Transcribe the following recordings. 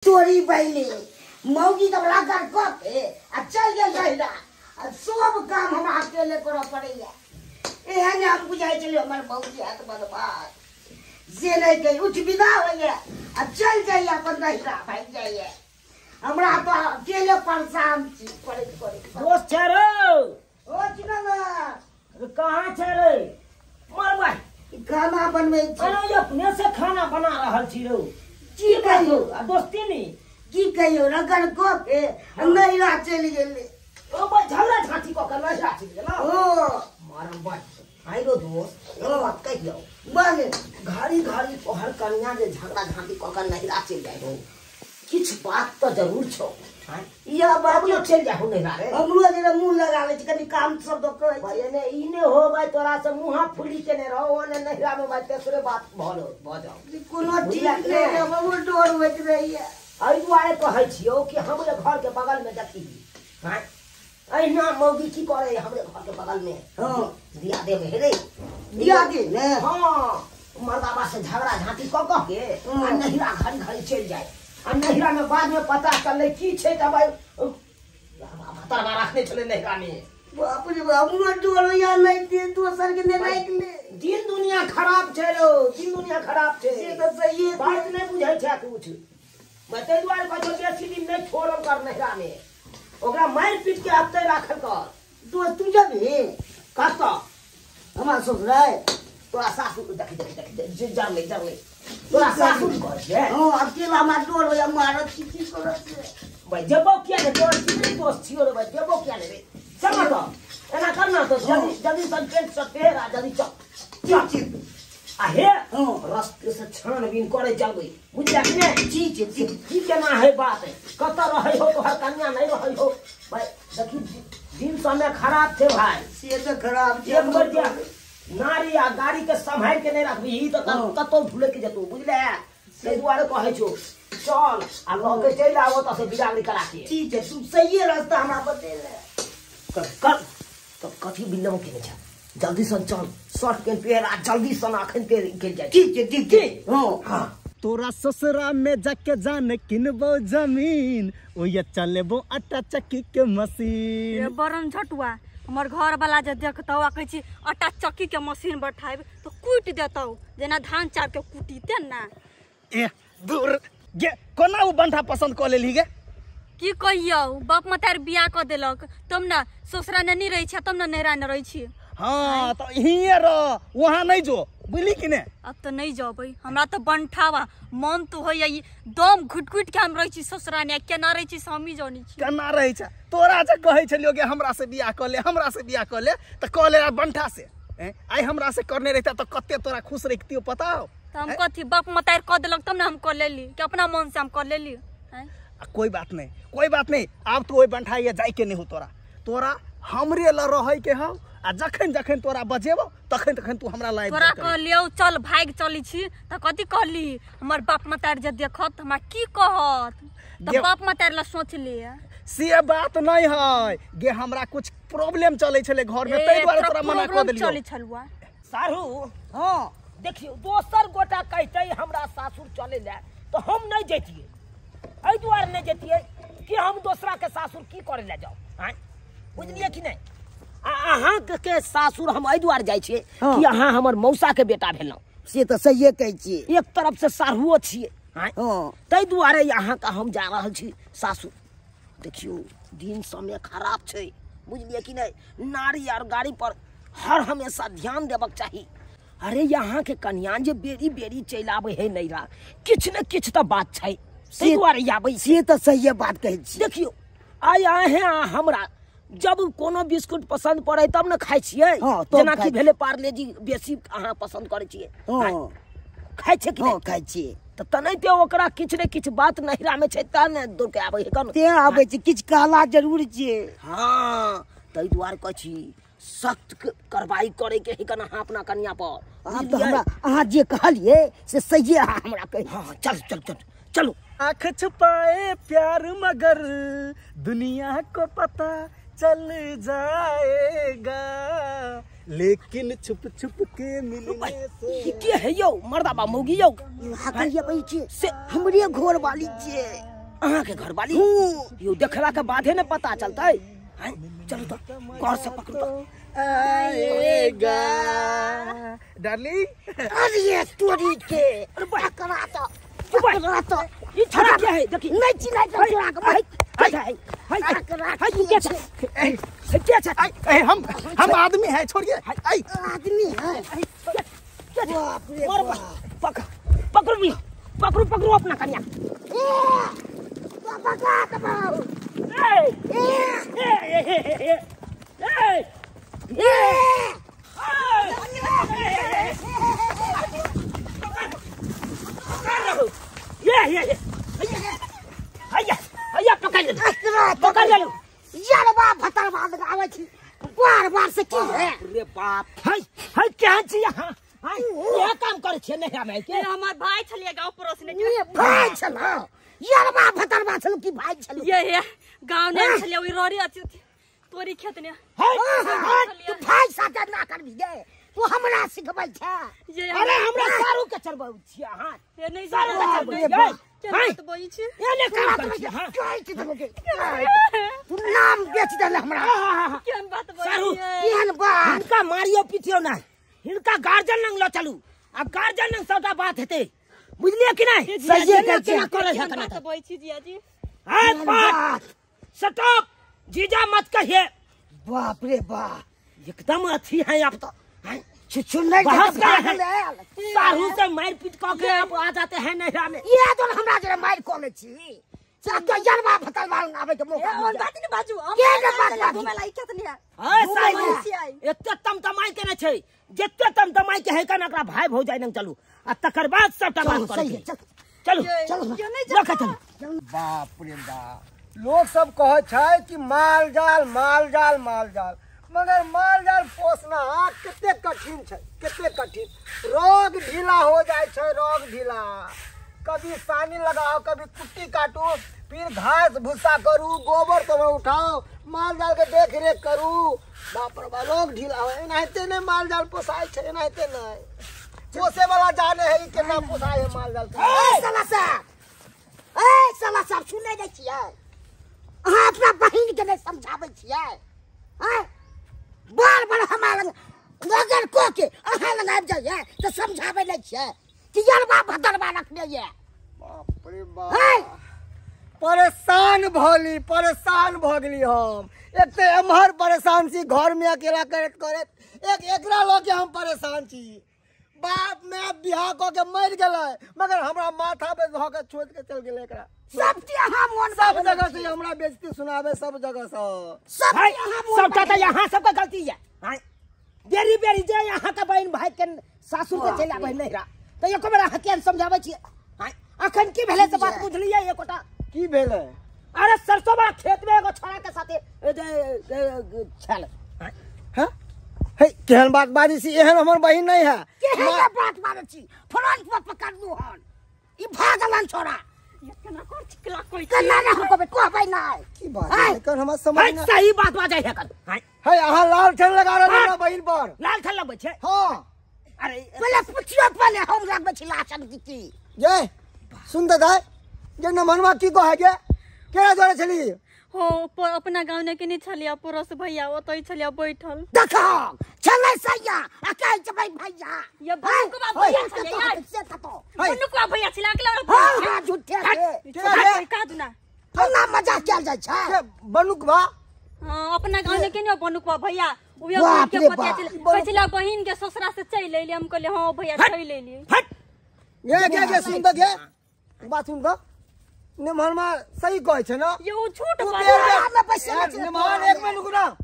चोरी पहले मौगी तो लाकर कप है चल गया गहिला सब काम हम अकेले करो पड़ेगा एहन हम बुझाई चले हमर मौगी हाथ बर्बाद जे नहीं गई उठ विदा होइए चल जाइए अपन गहिला भाई जाइए हमरा तो अकेले परेशान छी करे दोस्त छे रे ओ चिनंगा कहां छे रे मर भाई खाना बनवे छी अरे अपने से खाना बना रहल छी रे की कहियो दोस्ती नहीं की कहियो रगन को के नैरा चल गेले ओ भाई झगड़ा झांटी को कर नैरा चल गेला ओ मारम भाई आई रो दोस्त एगो बात कहियो बोले घड़ी घड़ी तोहर कन्या जे झगड़ा झांटी को कर नैरा चल जाय हो किछ बात तो जरूर छो या बाबू चल जाहु नैरा रे हमरो जे मुंह लगावे छ कनी काम सब तो कह भाई ने इने हो भाई तोरा से मुंहा फुली के ने रहो ओने नैरा में भाई तेसरे बात भ जाओ कोनो ठीक नहीं बाबू डोर होत रही है आई दुआरे कहै छियो कि हमरे घर के बगल में देखी हां अहिना मौगी की करे हमरे घर के बगल में हां दिया दे में रे दिया दे ने हां मर्दाबा से झगड़ा झांटी कह के आ नहिरा घड़ी घड़ी चल जाए आ नहिरा में बाद में पता चले की छै त भाई भतरवा रखने चले नहिरा में बाप रे बाप हमरो डोर या नहीं दे दोसर के ने राख ले दिन दुनिया खराब छै रो दिन दुनिया खराब छै से तो सही है बात नहीं बुझै छै कुछ बते दुआरे कहै छै बेसी दिन नहीं छोड़ल कर नहिरा में ओकरा मार पीट के हफ्ते राखल कर दोस्त तू जबे कहता हमार ससुर है तोरा सासू देख जान ले तोरा सासू कहै छै हां अकेला मार डोर होया मारत की करत भाई जबो किया ने तोर सीधे दोस्त छियो रे भाई जबो किया ने रे समझ तो एना करना तो जल्दी संकेत से तेरा जल्दी चल ठीक आहे रास्ते से छानबीन करे चलबे बुझलिया कि ने ठीक की केना है बात है कत रहे हो तो हर कन्या नहीं रहे हो भाई देखी दिन समय खराब थे भाई से तो खराब एक बार जा नारी आ गाड़ी के संभाल के नहीं रखबी ई तो कतो भूले के जतो बुझले से दुआरे कहै छो चल आ लगे चल आवो त से बिगाड़ी करा के ठीक है तू सही रास्ता हमरा बतेले कर तो कथी बिल्लो के छ जल्दी सन चल शॉर्ट के पेड़ आ जल्दी सन अखन के निकल जाए ठीक है हां तोरा ससुरा में जाके जाने किनबो जमीन ओ ये चलेबो आटा चक्की के मशीन ये बरन झटुआ हमर घर वाला जे देखतौ आ कहै छी आटा चक्की के मशीन बैठाइब तो कूट देतौ जेना धान चार के कुटीते ना ए दूर गे कोना उ बंधा पसंद क लेली गे की कहियौ बाप मतार बियाह क देलक तुम ना ससुरा ने नहीं रही छ तुम ना नैरा न रही छी हां तो हिये र वहां नहीं जो बुझली कि ने अब तो नहीं जाबै हमरा तो बंठावा मन तो होय ई दम घुट के हम रही छी ससुरा ने केना रही छी समी जानी छी केना रही छ तोरा जे कहै छलियो गे हमरा से बियाह क ले त क ले बंठा से आई हमरा से करने रहता तो कते तोरा खुश रखतियो पता हो तो हम कथी बाप मतार क देलक तब ना हम कर लेली कि अपना मन से हम कर लेली कोई बात नहीं अब तो ओइ बंठा ये जाय के नहीं हो तोरा हमरे ल रहै के हो आ जखन तोरा बजेबो तखन तू हमरा लायक तोरा कहलियौ चल भाग चली छी त कथी कहली हमर बाप मतार जे देखत हमरा की कहत त बाप मतार ल सोच ले से बात नहीं है गे हमरा कुछ प्रॉब्लम चले छले घर में तै द्वारा तोरा मना क देलियो चली छलुआ सारू हां देखियो दोसर गोटा कहते हमरा सासुर चले ले तो हम नहीं जैतिए एहि द्वारे नहीं जैतिए कि हम दूसरा के सासुर की करे ले जाओ हैं बुझलिए कि नहीं अहाँ के सासुर हम एहि द्वारे जाय छिए कि अहाँ हमर मौसा के बेटा भेलौ से तो सही कहै छी एक तरफ से सारुओ छिए हैं हां तै द्वारे अहाँ का हम जा रहल छी सासुर देखियो दिन समय खराब छै बुझलिए कि नहीं नारी और गाड़ी पर हर हमेशा ध्यान देबक चाहिए अरे यहाँ के कन्या जे बेरी चल आवे है नैरा किछ न किछ तो बात छै से द्वारे आबै से तो सही बात कहै छी देखियो आय आहे हमरा जब कोनो बिस्कुट पसंद पड़े तब न खाइ छियै जेना कि भेले पार्ले जी बेसी अहाँ पसंद करै छियै हां खाइ छै कि हां खाइ छी त तनैते ओकरा किछ न किछ बात नहिरा में छै त न दूर के आबै है कन ते आबै छी किछ कहला जरूर छी हां तै द्वारे कहै छी सख्त कार्रवाई करे के है कन अहाँ अपना कन्या पर अब तो हमरा अहाँ जे कहलिए से सही हमरा कहि हां चलो आँख छुपाए प्यार मगर दुनिया को पता चल जाएगा लेकिन छुप के मिलने से के है यो मर्दाबा मौगी यो हकरिया बई छी से हमरे घर वाली छी अहाँ के घर वाली यो देखला के बादे न पता चलता है। चलो तो गौर से पकड़ो तो। आएगा डार्लिंग। अरे तोरी के बड़ा करा तो ये छड़ा क्या है देखी नहीं चिल्ला तो चिल्ला के भाई हाय हम आदमी है छोड़िए। आदमी है बाप रे बाप पकड़ो अपना कन्या। पकड़ा कबाऊ पकड़ ले लो। यार बाप भतरवाद आवे छी बार से की है। अरे बाप हाय क्या छी यहाँ ये काम करे छे नहीं हमें के हमर भाई छलिए गांव पड़ोस ने ये भाई छलो यार बाप भतरवा छलो की भाई छलो ये गांव ने छलिए ओई रोरी अछि तोरी खेत ने तू भाई साथे ना करबी दे तू हमरा सिखबै छ। अरे हमरा सारू के चरबाउ छी हां ये नहीं सारू के चरबाउ क्या बात बोली छी ये ने काम करे छी हां कहै छी तोके तू नाम बेच देले हमरा क्या बात बोली सारू केहन बात इनका मारियो पीटियो ना इनका गार्जियन नंग लो चलू अब गार्जियन नंग सबटा बात हेते बुझलिए कि नहीं। सही है क्या करे क्या है बात बोली छी जिया जी। हाय बात स्टॉप जीजा मत कहिए। बाप रे बाप एकदम अच्छी है आप तो छुछु नहीं बहस भाग करे ले हैं सारू से मार पीट के आप आ जाते हैं नहरा में। ये तो हमरा जरे मार कोले छी सब तो यार बाप भतरवा आवे के मौका और बात नहीं बाजू के ने बात घुमे लाई खेत ने हाय घुमे सारू आई एते तमतमाई के न छै जते तमतमाई के है कन एकरा भाई भौजाई नंग चलू आ तकर बाद सबटा बात सही करे है चल चलू चलो क्यों नहीं रख चलू। बाप रे बाप लोग सब कहे छै कि माल जाल मगर माल जाल पोसना कते कठिन छै कते कठिन। रोग ढीला हो जाए छै रोग ढीला। कभी सानी लगाओ कभी कुट्टी काटू फिर घास भूसा करू गोबर तो उठाओ माल जाल के देख रेख करू। बाप रे बाप रोग ढीला हो एनाहिते नहीं माल जाल पोसाय छै एनाहिते नहीं पोसे वाला जाने है कि केना पोसाय है माल जाल के। ए साला साहब सुनै नै छियै अहाँ अपना बहिन के नहीं समझाबै छियै हैं बार हमरा लग अगर को के अहाँ लग आबि जाइए तो समझाबै नै छियै कि यार बाप भतरवा रखने ये बाप रे बाप हैं परेशान भ गेली हम। एक तो एम्हर परेशान छी घर में अकेला करत एक एकरा लो के हम परेशान छी। बाप मैं बियाह क के मर गेलै मगर हमरा माथा पे धो के छोड़ के चल गेलै एकरा। सब के अहाँ मोन सब जगह से हमरा बेइज्जती सुनावे सब जगह से। सब हाय के अहाँ मोन सबटा तो यहाँ सबका गलती है। हाय बेरी बेरी जे यहाँ का बहन भाई के सासुर के चला बहन नहिरा तो एको बेर अहाँ के समझाबै छियै। हाय अखन की भेले से बात बुझलियै एकोटा की भेलै। अरे सरसों बा खेत में एगो छोरा के साथे छल हां हे केहन बात बाजी छी एहन हमर बहिन नहीं है। केहन बात मारै छी फ्रंट पर पकड़लू हन ई भागलन छोरा ये केना कर चिकला कोई केना ना हमको बे कहबै नै की बात है कर हमर समझ हाय ना सही बात बाजै है कर। हाय है अहाँ लाल ठन लगा रहल हमरा बहिन पर। लाल थल लगबै छै। हां अरे पहले पूछियो पहले हम लगबै छी लाशन की ये सुन दादा जे नमनवा की कहे के केरा जोरे छली हो अपना गांव ने के नहीं छलिया पड़ोस भैया ओतै छलिया बैठल देखो चलै सैया आ कहै छै भाई भैया ये बनुकवा भैया छलिया यार से तो बनुकवा भैया छलिया अकेला हां हां झूठे से कोई का दुना फल्ला मजाक कैल जाइ छै के बनुकवा हां अपना गांव ने के नहीं बनुकवा भैया उहे बाप के रे पता बाप। चल कहला बहिन के ससुरा से चल लेली हम कहले हां भैया चल लेली। हट ये के सुन दे बात सुन दो निमहरमा सही कहे छै ना ये वो झूठ तू बोल बेर रहा है, मैं पैसे यार, बचे निमहर एक में रुकना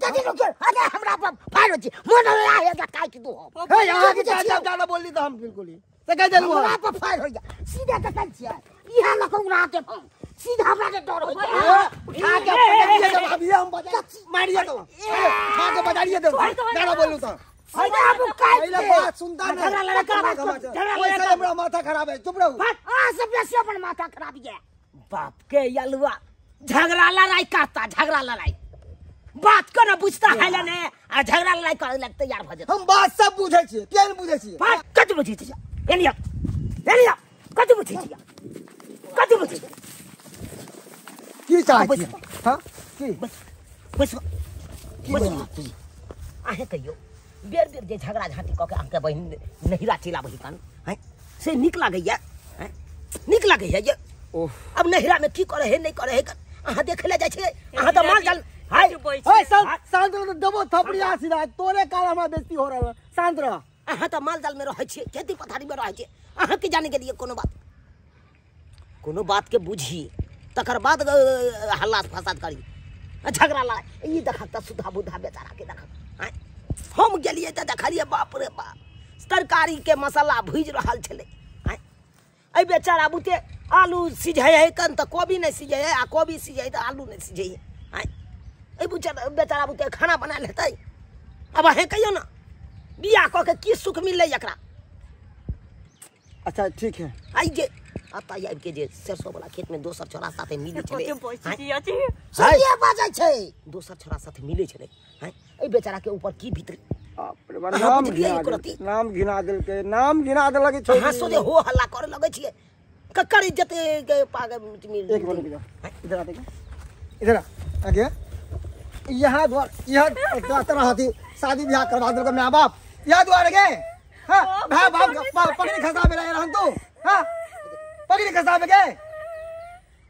जदी रुक अरे हमरा पर फाड़ छी मोन लाएगा काय की तू हो हे यहां के ज्यादा बोली तो हम बिल्कुल ही से कह देलू हमरा पर फाड़ हो जा सीधा कह छियै इहा लखौ राते हम सीधा हमरा के डर हो जा उठा के पकड़िए जब अभी हम बजा मारिए तो उठा के बजाइए दो गाना बोलू तो सीधा अब काय पहले बात सुनता नहीं झगड़ा लड़का वैसे हमरा माथा खराब है चुप रहो आ सब से अपन माथा खराब है बाप के यलुआ झगड़ा लड़ाई करता झगड़ा लड़ाई बात को न बुझता है ने आ झगड़ा लड़ाई करे लगते यार भजे हम बात सब बुझे छी केन बुझे छी बात कत बुझी छी एलिया कत बुझी छी कत बुझी की चाहै छी हां की बस आहे कहियो बेर बेर जे झगड़ा झाँटी कऽ के अहाँके बहिन नहिरा चला बही कान हैं से नीक लागैया हैं नीक लागैया ये ओह अब नहिरा में की करे है नहीं करे है अहाँ देखे ले जाइ छियै अहाँ तऽ माल जाल हाय ओए शांत रह दबो थपड़िया सीधा तोरे कारण हमरा बेइज्जती हो रहल शांत रह अहाँ तऽ माल जाल में रहै छियै खेती पथारी में रहै छियै अहाँ के जाने के लिए कोनो बात के बुझी तकर बाद हल्ला फसाद करी झगड़ा लड़ाई ई देखक त सुधा बुधा बेचारा के देखक हैं हम गेलिए त देखलिए बाप रे बाप तरकारी के मसाला भुज रहल छले हैं ए बेचारा बुते आलू सिझै है कन त कोबी नहीं सिझै है आ कोबी सिझै त आलू नहीं सिझै है हैं ए बेचारा बुते खाना बना लेतै अब है कहियो ना बियाह क के की सुख मिलले एकरा अच्छा ठीक है आई जे आता यार के जे सरसों वाला खेत में दोसर छोरा साथे मिले छले सहिए बाजै छै दोसर छोरा साथे मिले छले हैं ए बेचारा के ऊपर की भीतर बाप रे बा नाम घिना देलक छोड़ हां सोजे हो हल्ला करे लगे छिए ककर इज्जत के पागल मिल एक मिनट इधर आ देखो इधर आगे यहाँ द्वार तरह हाथी शादी ब्याह करवा देलक माँ बाप यहाँ द्वार गे हां भाई बाप पकड़ी खसा बेला रहन तू हां पकड़ी खसा बे गे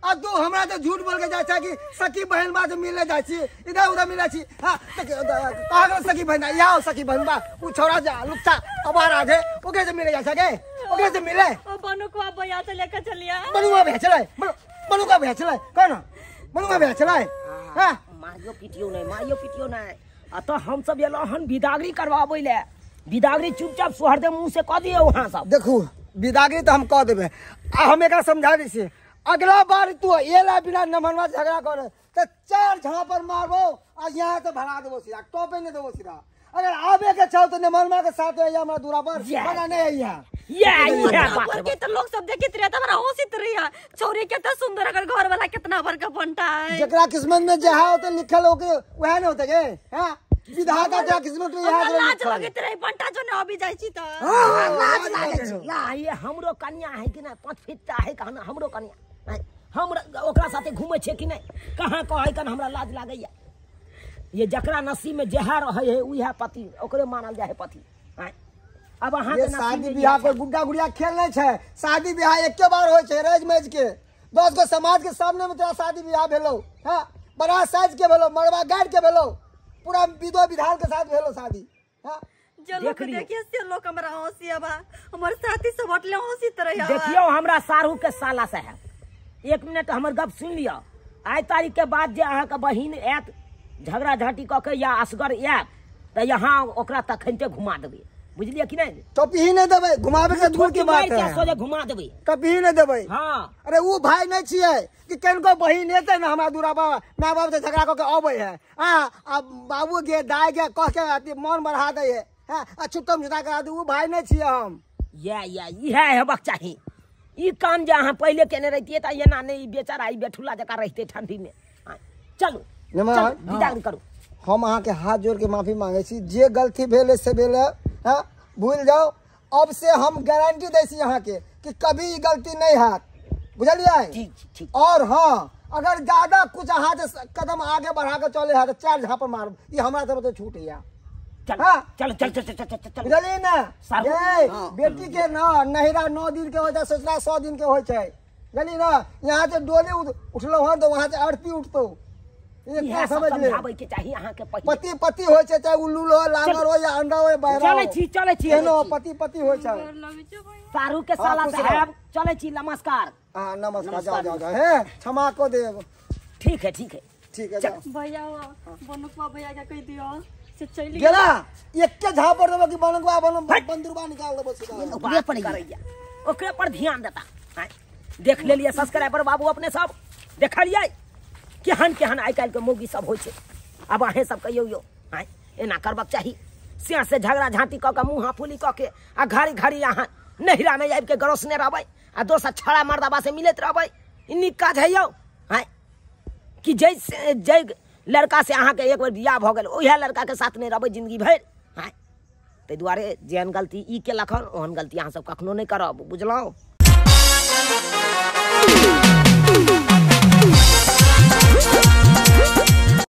आ तू हमरा तो झूठ बोल के जाय छै कि सखी बहन बा मिले जाय छी इधर उधर मिले छी हां कहां सखी बहन यहाँ सखी बहन बा उ छोरा जा लुच्चा अबारा है ओकरे से मिले जाय छै गे ओकरे से मिले ओ बनुआ भैया से लेकर चलिया बनुआ भैया चले बनुआ भैया चले कौन बनुआ भैया चले हां मारियो पिटियो नहीं आ तो हम सब एलो हन बिदागरी करवाबै ले बिदागरी चुपचाप सोहर दे मुंह से कह दिए वहां सब देखू बिदागरी तो हम कह देबे आ हम एकरा समझा दै छी अगला बार तू एला बिना नमनवा झगड़ा करे त चार झापर मारबो आ यहां से भगा देबो सीधा टोपे नहीं देबो सीधा अगर आवे के चाहो तो नमनवा के साथ है हमरा दूरा पर बना नहीं है यहां ये बात के तो लोग सब देखित रहे त हमरा होसित रहिया छोरी के त सुंदर अगर घर वाला कितना बड़का बनता है जकरा किस्मत में जहा होते लिखल होके वह न होते के हां विधाता का किस्मत में यहाँ लाज लगत रही बंटा जो न अभी जाय छी त लाज लागे छै या ये हमरो कन्या है कि ना 5 फीट है कहना हमरो कन्या है हमरा ओकरा साथे घूमे छे कि नहीं कहां कहै कन हमरा लाज लागैया ये जकरा नसीब में जहा रहे है उहा पति ओकरे मानल जाय है पति है अब अहां के शादी ब्याह पर गुड्डा गुड़िया खेल नहीं छै शादी ब्याह एके बार होय छै रेज मैच के 10 गो समाज के सामने में तेरा शादी ब्याह भेलो हां बड़ा साज के भेलो मरवा गाड़ के भेलो पूरा विधो विधान के साथ भेलो शादी हां चलो देखिए से लोग हमरा हंसी बा हमर साथी सब हटले हंसी तरह देखियो हमरा सारू के साला से है 1 मिनट हमर गप सुन लियो आई तारीख के बाद जे अहाँ के बहिन एत झगड़ा झाटी क के या असगर एत त यहां ओकरा तखनते घुमा देबे बुझलिए कि नहीं टोपी ही नहीं देबे घुमावे के दूर की बात है सोजे घुमा देबे टोपी ही नहीं देबे हां अरे वो भाई नहीं छिए कि केनको बहिन एते ना हमरा दूरा बाबा माँ बाप से झगड़ा क के आबै है हां अब बाबू के दाई के कह के मन बढ़ा दे है हां आ छुट्टम जुदा करा दे वो भाई नहीं छिए हम या इहे हेबाक चाही ई काम जे अहाँ पहले केने रहितिए त एना नहीं बेचारा ई बेठुला जका रहते ठंडी में चलू विदा करू हम अहाँ के हाथ जोड़ के माफी मांगे छी जे गलती भेले से भेले हां भूल जाओ अब से हम गारंटी दै छी अहाँ के कि कभी ई गलती नहीं हैत बुझलिए ठीक और हां अगर ज्यादा कुछ अहाँ कदम आगे बढ़ा के चले है तो 4 झापर मार ई हमरा तरफ से छूट है चल बुझलिए ना बेटी के ना नहिरा 9 दिन के हो जाए ससुरा 100 दिन के हो छै बुझलिए ना यहाँ से डोली उठलो हो तो वहां से आरती उठतो ये समझ ले के चाहिए अहाँ के पति पति हो छै चाहे उल्लू हो लांगर हो या अंडा हो बहरा चले छी एनो पति हो छै सारू के साला साहब चले छी नमस्कार हां नमस्कार जाओ है क्षमा को देव ठीक है जाओ भैया बनुआ भैया के कह दियो से चली गेला एक के झापर देबो कि बनुआ बंदुरबा निकाल देबो सीधा ओकरे पर ध्यान देता देख लेलिए सब्सक्राइबर बाबू अपने सब देखलिए केहन आइ काल्हि के मौगी सब होइ छै अब अहें सब कहियो यो एना करबाक चाही से झगड़ा झाँटी क के मुँह फूली क के आ घड़ी घड़ी अहाँ नहिरा में आबि के गरोसने रहबै आ दोसर छड़ा मर्दबा से मिलत रहबै ई नीक काज है यौ कि जै लड़का से अहाँ के एक बार बियाह भ गेल ओहे लड़का के साथ नहीं रहबै जिंदगी भरि ताहि दुआरे जेहन गलती ई केलक हन ओहन गलती अहाँ सब कखनो नहीं करब बुझलहुँ।